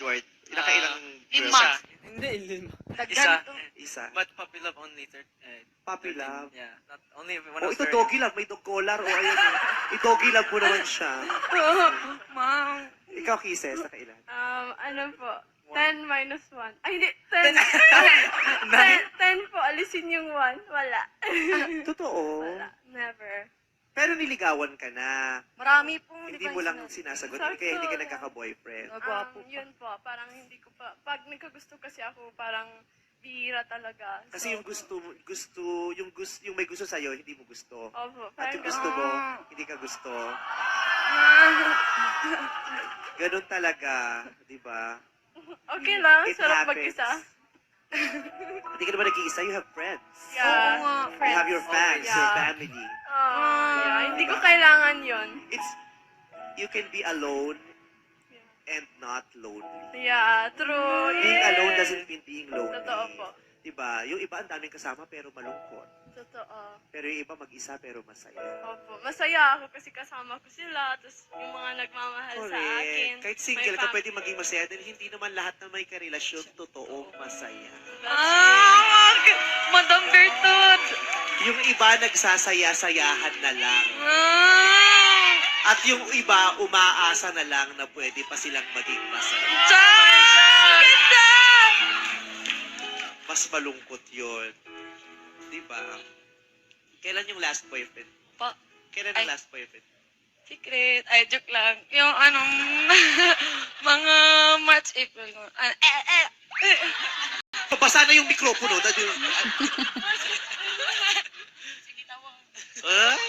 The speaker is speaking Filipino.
Edward? Nakailang Lima. girls? Hindi, lima. Isa. But puppy love only Puppy 13, love? Yeah, not only when Oh, I was ito 30. doggy love. May dog collar. O, ayun. I-doggy love mo naman siya. Ma'am. Ikaw, Kisses, nakailan? Ano po? 10 minus 1. Ay, hindi. 10. 10 po. Alisin yung 1. Wala. Totoo. Wala. Never. Pero niligawan ka na. Marami pong Hindi mo lang sinasagot. Sakto Kaya hindi ka lang. nagkaka-boyfriend. Yun po. Parang hindi ko pa. Pag nagkagusto kasi ako, parang bihira talaga. Kasi yung yung may gusto sa'yo, hindi mo gusto. Opo. At Parang yung gusto mo, hindi ka gusto. Ganun talaga, di ba? Okay lang. It Sarap happens. mag-isa. Hindi ka naman nag-iisa, you have friends. Yeah. You have your fans, Yeah. your family. Yeah. Hindi ko kailangan yun. You can be alone and not lonely. Yeah. True. Being Yeah. alone doesn't mean being lonely. Totoo po. Diba? Yung iba ang daming kasama pero malungkot. Totoo. Pero yung iba mag-isa pero masaya. Opo. Masaya ako kasi kasama ko sila. Tapos yung mga nagmamahal sa akin. Kahit may single ka, family. pwede maging masaya dahil hindi naman lahat na may karelasyon totoong masaya. Madam Bertud! Yung iba nagsasaya-sayahan na lang. At yung iba umaasa na lang na pwede pa silang maging masaya. Ganda! Mas malungkot yun. Diba? Kailan yung last boyfriend? Kailan ang last boyfriend? Secret. Ay, joke lang. Yung mga March, April. Pabasa na yung mikropono.